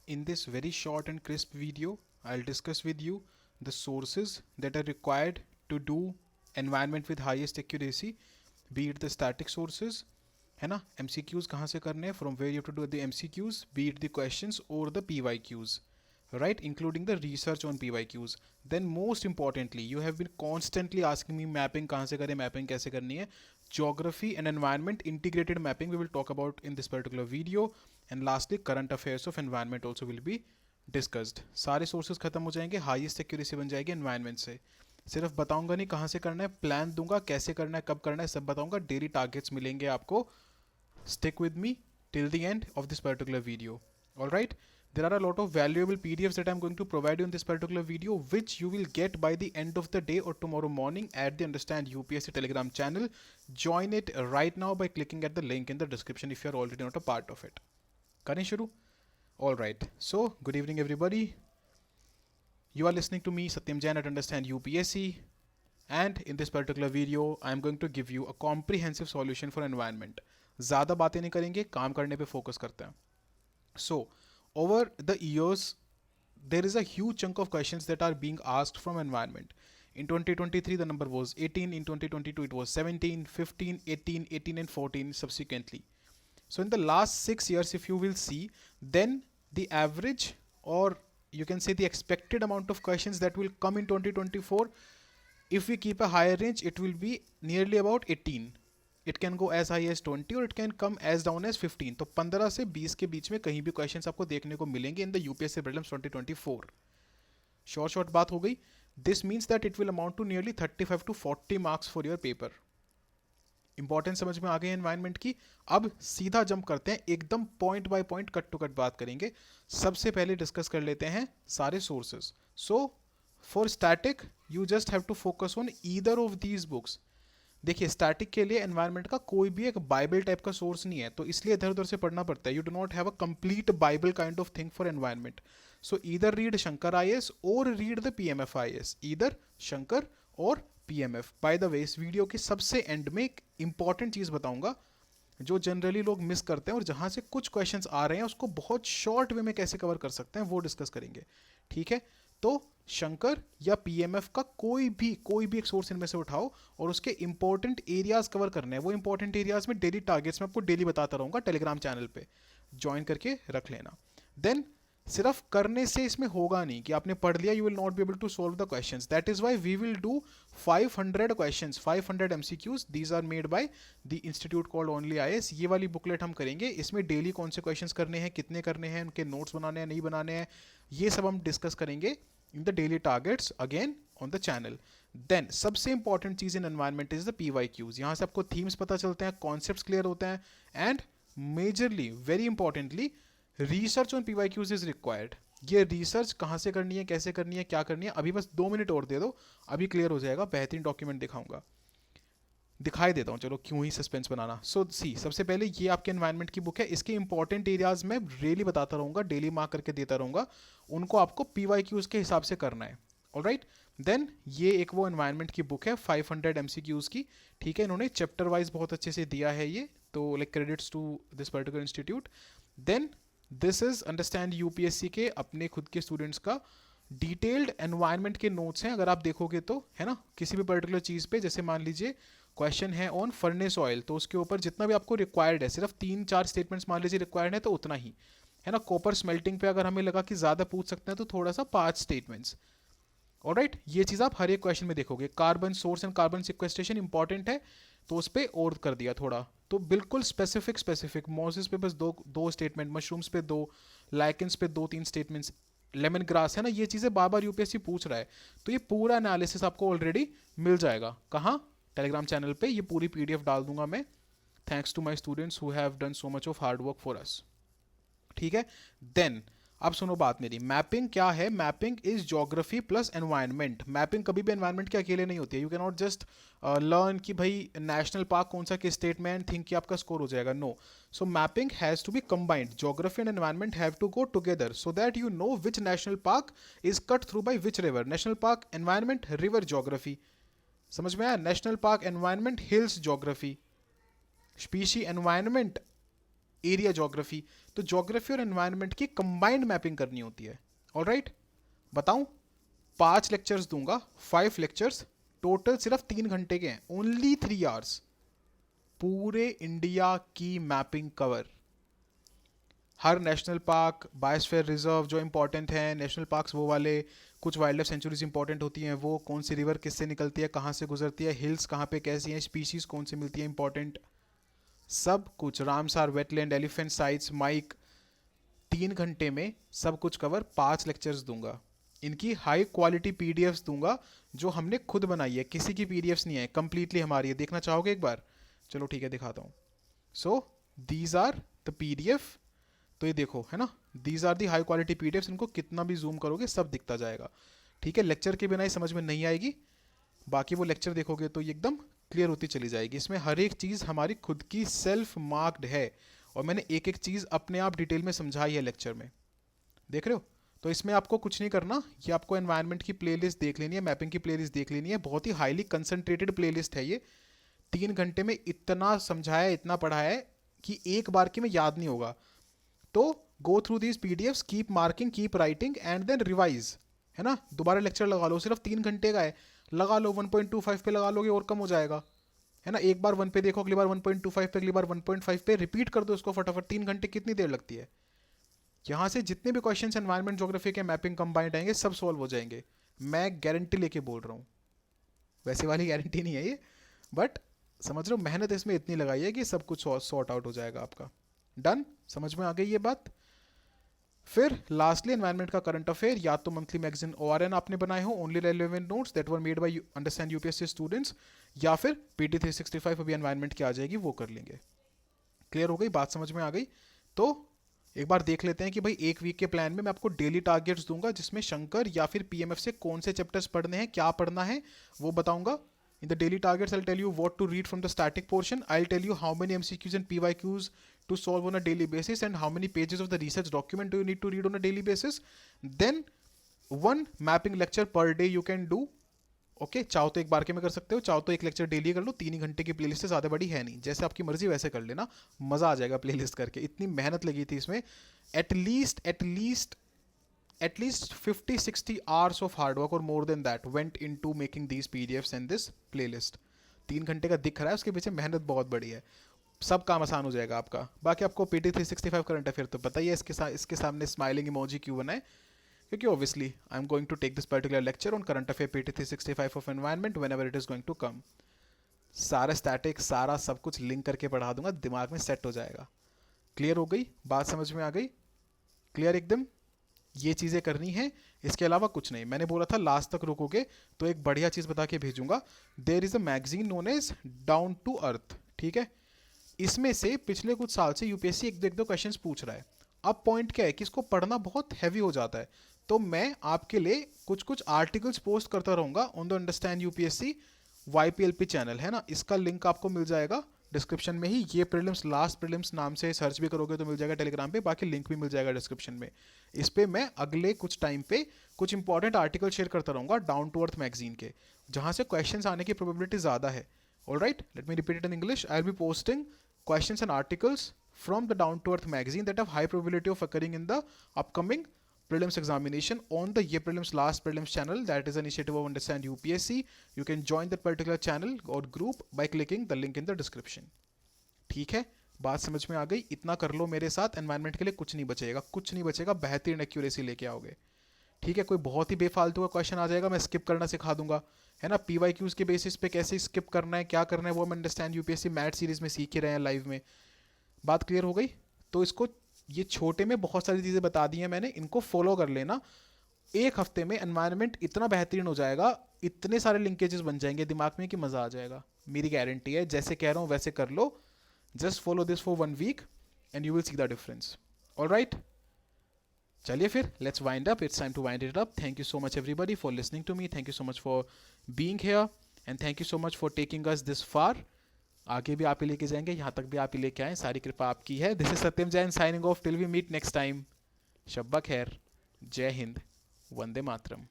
In this very short and crisp video, I'll discuss with you the sources that are required to do environment with highest accuracy, be it the static sources, है ना, MCQs कहाँ से करने हैं, from where you have to do the MCQs, be it the questions or the PYQs, right, including the research on PYQs. Then most importantly, you have been constantly asking me mapping कहाँ से करें, mapping कैसे करनी है. Geography and environment integrated mapping we will talk about in this particular video. And lastly, current affairs of environment also will be discussed. सारे sources खत्म हो जाएंगे, हाईएस्ट एक्यूरेसी बन जाएगी एनवायरनमेंट से. सिर्फ बताऊंगा नहीं कहाँ से करना है, प्लान दूंगा कैसे करना है, कब करना है, सब बताऊंगा. डेली टारगेट्स मिलेंगे आपको. Stick with me till the end of this particular video. All right, there are a lot of valuable PDFs that I'm going to provide you in this particular video, which you will get by the end of the day or tomorrow morning at the Understand UPSC Telegram channel. Join it right now by clicking at the link in the description if you are already not a part of it. करें शुरू. All right, so good evening everybody. You are listening to me Satyam Jain at Understand UPSC, and in this particular video I am going to give you a comprehensive solution for environment. ज़्यादा बातें नहीं करेंगे, काम करने पे focus करते हैं. So over the years there is a huge chunk of questions that are being asked from environment. In 2023 the number was 18, in 2022 it was 17, 15, 18, 18 and 14 subsequently. So in the last 6 years, if you will see, then the average, or you can say the expected amount of questions that will come in 2024, if we keep a higher range, it will be nearly about 18. It can go as high as 20 or it can come as down as 15. तो 15 से 20 के बीच में कहीं भी questions आपको देखने को मिलेंगे in the UPSC prelims 2024. Short बात हो गई. This means that it will amount to nearly 35 to 40 marks for your paper. Importance समझ में आ गई एनवायरनमेंट की. अब सीधा जंप करते हैं, एकदम point by point cut to cut बात करेंगे. सबसे पहले डिस्कस कर लेते हैं सारे sources. So for static you just have to focus on either of these books. देखिए, स्टैटिक के लिए एनवायरनमेंट का कोई भी एक बाइबल टाइप का सोर्स नहीं है, तो इसलिए इधर उधर से पढ़ना पड़ता है. You do not have a complete Bible kind of thing for environment. So either read Shankar IAS और read the PMF IAS, either Shankar और PMF. बाय द वे, इस वीडियो के सबसे एंड में एक इंपॉर्टेंट चीज़ बताऊंगा जो जनरली लोग मिस करते हैं, और जहां से कुछ क्वेश्चंस आ रहे हैं उसको बहुत शॉर्ट वे में कैसे कवर कर सकते हैं वो डिस्कस करेंगे. ठीक है, तो शंकर या PMF का कोई भी एक सोर्स इनमें से उठाओ और उसके इंपॉर्टेंट एरियाज कवर करने हैं. वो इंपॉर्टेंट एरियाज में डेली टारगेट्स में आपको डेली बताता रहूंगा टेलीग्राम चैनल पे, ज्वाइन करके रख लेना. देन सिर्फ करने से इसमें होगा नहीं कि आपने पढ़ लिया, you will not be able to solve the questions. That is why we will do 500 questions, 500 MCQs. These are made by the institute called only IAS. ये वाली बुकलेट हम करेंगे, इसमें डेली कौन से क्वेश्चंस करने हैं, कितने करने हैं, उनके नोट्स बनाने हैं नहीं बनाने हैं, ये सब हम डिस्कस करेंगे in the daily targets again on the channel. Then सबसे इंपॉर्टेंट चीज in environment is the PYQs. यहाँ से आपको थीम्स पता चलते हैं, कॉन्सेप्ट्स क्लियर होते हैं, and majorly very importantly research on PYQs is required. ये रिसर्च कहाँ से करनी है, कैसे करनी है, क्या करनी है, अभी बस 2 मिनट और दे दो, अभी क्लियर हो जाएगा. बेहतरीन डॉक्यूमेंट दिखाऊंगा, दिखाई देता हूँ, चलो क्यों ही सस्पेंस बनाना. सो सी, सबसे पहले ये आपके एनवायरनमेंट की बुक है. इसके इंपॉर्टेंट एरियाज में डेली बताता रहूँगा, डेली मार्क करके देता रहूँगा, उनको आपको PYQs के हिसाब से करना है. ऑलराइट, देन ये एक वो एनवायरनमेंट की बुक है 500 MCQs की. ठीक है, इन्होंने चैप्टर वाइज बहुत अच्छे से दिया है ये, तो like credits to this particular institute. Then this is understand UPSC के अपने खुद के स्टूडेंट्स का डिटेल्ड एनवायरनमेंट के नोट्स हैं. अगर आप देखोगे तो, है ना, किसी भी पर्टिकुलर चीज़ पे, जैसे मान लीजिए क्वेश्चन है ऑन फर्नेस ऑयल, तो उसके ऊपर जितना भी आपको रिक्वायर्ड है, सिर्फ 3-4 स्टेटमेंट्स मान लीजिए रिक्वायर्ड है तो उतना ही, है ना. कॉपर स्मेल्टिंग पे अगर हमें लगा कि ज़्यादा पूछ सकते हैं तो थोड़ा सा 5 स्टेटमेंट्स. ऑलराइट, ये चीज़ आप हर एक क्वेश्चन में देखोगे. Carbon source and carbon sequestration important है, तो उस पर और कर दिया थोड़ा. तो बिल्कुल स्पेसिफिक मोसेस पे बस दो स्टेटमेंट, मशरूम्स पे 2, लाइकेंस पे 2-3 स्टेटमेंट्स, लेमन ग्रास, है ना, ये चीज़ें बार बार UPSC पूछ रहा है. तो ये पूरा एनालिसिस आपको ऑलरेडी मिल जाएगा. कहाँ? टेलीग्राम चैनल पे. ये पूरी PDF डाल दूंगा मैं. Thanks to my students who have done so much of hard work for us. ठीक है, देन अब सुनो बात मेरी. मैपिंग क्या है? Mapping is geography plus environment. Mapping कभी भी एनवायरनमेंट के अकेले नहीं होती है. You can not just learn कि भाई नेशनल पार्क कौन सा किस स्टेट में, एंड थिंक कि आपका स्कोर हो जाएगा. No. So mapping has to be combined. Geography and environment have to go together so that you know which national park is cut through by which river. National park environment, river geography. समझ में आया? National park environment, hills geography. Species environment, area geography. तो geography और environment की combined mapping करनी होती है। Alright, बताऊं, 5 लेक्चर्स दूंगा, 5 लेक्चर्स टोटल, सिर्फ 3 घंटे के हैं, ओनली 3 आवर्स, पूरे इंडिया की मैपिंग कवर। हर नेशनल पार्क, बायोस्फीयर रिजर्व जो इंपॉर्टेंट हैं, नेशनल पार्क्स वो वाले, कुछ वाइल्ड लाइफ सेंचुरीज इंपॉर्टेंट होती हैं वो, कौन सी रिवर किससे निकलती है, कहाँ से गुजरती है, हिल्स कहाँ पे कैसी हैं, स्पीशीज कौन सी मिलती है इंपॉर्टेंट, सब कुछ, Ramsar wetland, elephant sites, mike, 3 घंटे में सब कुछ कवर। 5 लेक्चर्स दूंगा, इनकी हाई क्वालिटी पीडीएफ्स दूंगा जो हमने खुद बनाई है, किसी की पीडीएफ्स नहीं है, कंप्लीटली हमारी है। देखना चाहोगे एक बार? चलो ठीक है, दिखाता हूँ। So these are the PDF, तो ये देखो है ना, these are the high quality PDFs, इनको कितना भी जूम करोगे सब दिखता जाएगा। ठीक है, लेक्चर के बिना ही समझ में नहीं आएगी, बाकी वो लेक्चर देखोगे तो ये एकदम क्लियर होती चली जाएगी। इसमें हर एक चीज़ हमारी खुद की सेल्फ मार्क्ड है, और मैंने एक एक चीज़ अपने आप डिटेल में समझाई है लेक्चर में, देख रहे हो? तो इसमें आपको कुछ नहीं करना, ये आपको एनवायरनमेंट की प्लेलिस्ट देख लेनी है, मैपिंग की प्लेलिस्ट देख लेनी है, बहुत ही हाईली कंसंट्रेटेड प्लेलिस्ट है ये। 3 घंटे में इतना समझाया, इतना पढ़ाया है कि एक बार की में याद नहीं होगा। तो go through these PDFs, keep marking, keep writing and then revise, है ना? दोबारा लेक्चर लगा लो, सिर्फ 3 घंटे का है, लगा लो, 1.25 पे लगा लोगे और कम हो जाएगा, है ना? एक बार 1 पे देखो, अगली बार 1.25 पे, अगली बार 1.5 पे, रिपीट कर दो इसको फटाफट। 3 घंटे कितनी देर लगती है? यहाँ से जितने भी क्वेश्चंस एनवायरनमेंट ज्योग्राफी के मैपिंग कंबाइंड आएंगे सब सॉल्व हो जाएंगे, मैं गारंटी लेके बोल रहा हूँ। वैसे वाली गारंटी नहीं है ये, बट समझ रहे हो, मेहनत इसमें इतनी लगाई है कि सब कुछ सॉर्ट आउट हो जाएगा आपका। डन, समझ में आ गई ये बात? फिर लास्टली एनवायरनमेंट का करंट अफेयर, या तो मंथली मैगजीन ओआरएन आपने बनाए हो, only relevant notes that were made by understand UPSC students, या फिर पीटी 365 अभी एनवायरनमेंट की आ जाएगी, वो कर लेंगे। क्लियर हो गई बात, समझ में आ गई? तो एक बार देख लेते हैं कि भाई एक वीक के प्लान में मैं आपको डेली टारगेट्स दूंगा, जिसमें शंकर या फिर पीएमएफ से कौन से चैप्टर्स पढ़ने हैं, क्या पढ़ना है वो बताऊंगा। In the daily targets, I'll tell you what to read from the static portion. I'll tell you how many MCQs and PYQs to solve on a daily basis, and how many pages of the research document do you need to read on a daily basis. Then one mapping lecture per day you can do. Okay, चाहो तो एक बार के में कर सकते हो, चाहो तो एक लेक्चर डेली कर लो, 3 घंटे की प्लेलिस्ट से ज़्यादा बड़ी है नहीं, जैसे आपकी मर्जी वैसे कर लेना, मज़ा आ जाएगा प्लेलिस्ट करके। इतनी मेहनत लगी थी इसमें, at least 50-60 hours of hard work or more than that went into making these PDFs and this playlist. 3 घंटे का दिख रहा है, उसके पीछे मेहनत बहुत बड़ी है, सब काम आसान हो जाएगा आपका। बाकी आपको PT 365 करंट अफेयर तो पता ही है, इसके सामने स्माइलिंग इमोजी क्यों बनाए, क्योंकि obviously I am going to take this particular lecture on current affair PT 365 of environment whenever it is going to come. सारा स्टैटिक, सारा सब कुछ लिंक करके पढ़ा दूंगा, दिमाग में सेट हो जाएगा। क्लियर हो गई बात, समझ में आ गई? क्लियर एकदम, ये चीज़ें करनी है, इसके अलावा कुछ नहीं। मैंने बोला था लास्ट तक रुकोगे तो एक बढ़िया चीज़ बता के भेजूंगा। There is a magazine known as Down to Earth, ठीक है? इसमें से पिछले कुछ साल से यूपीएससी एक दो क्वेश्चंस पूछ रहा है। अब पॉइंट क्या है कि इसको पढ़ना बहुत हैवी हो जाता है, तो मैं आपके लिए कुछ कुछ आर्टिकल्स पोस्ट करता रहूँगा on the understand UPSC YPLP channel, है ना? इसका लिंक आपको मिल जाएगा डिस्क्रिप्शन में ही। ये प्रीलिम्स, लास्ट प्रीलिम्स नाम से सर्च भी करोगे तो मिल जाएगा टेलीग्राम पे, बाकी लिंक भी मिल जाएगा डिस्क्रिप्शन में। इस पे मैं अगले कुछ टाइम पे कुछ इंपॉर्टेंट आर्टिकल शेयर करता रहूँगा डाउन टू अर्थ मैगजीन के, जहाँ से क्वेश्चंस आने की प्रोबेबिलिटी ज़्यादा है। Alright, let me repeat it in English. I will be posting questions and articles from the Down to Earth magazine that have high probability of occurring in the upcoming prelims examination on the Ye Prelims Last Prelims channel. That is an initiative of Understand UPSC. You can join that particular channel or group by clicking the link in the description. ठीक है, बात समझ में आ गई? इतना कर लो मेरे साथ, एनवायरनमेंट के लिए कुछ नहीं बचेगा, कुछ नहीं बचेगा, बेहतरीन एक्यूरेसी लेके आओगे। ठीक है, कोई बहुत ही बेफालतू का क्वेश्चन आ जाएगा, मैं स्किप करना सिखा दूंगा, है ना? PYQs के बेसिस पे कैसे स्किप करना है, क्या करना है, वो हम अंडरस्टैंड यूपीएससी मैथ सीरीज में सीख ही रहे हैं लाइव में। बात क्लियर हो गई? तो इसको, ये छोटे में बहुत सारी चीज़ें बता दी हैं मैंने, इनको फॉलो कर लेना। एक हफ्ते में एनवायरनमेंट इतना बेहतरीन हो जाएगा, इतने सारे लिंकेजेस बन जाएंगे दिमाग में कि मज़ा आ जाएगा, मेरी गारंटी है। जैसे कह रहा हूँ वैसे कर लो, just follow this for 1 week and you will see the difference. Alright, चलिए फिर, let's wind up, it's time to wind it up. Thank you so much everybody for listening to me, thank you so much for being here, and thank you so much for taking us this far. आगे भी आप ही लेके जाएंगे, यहाँ तक भी आप ही लेके आए, सारी कृपा आपकी है। This is Satyam Jain signing off till we meet next time. शब्बा खैर, जय हिंद, वंदे मातरम।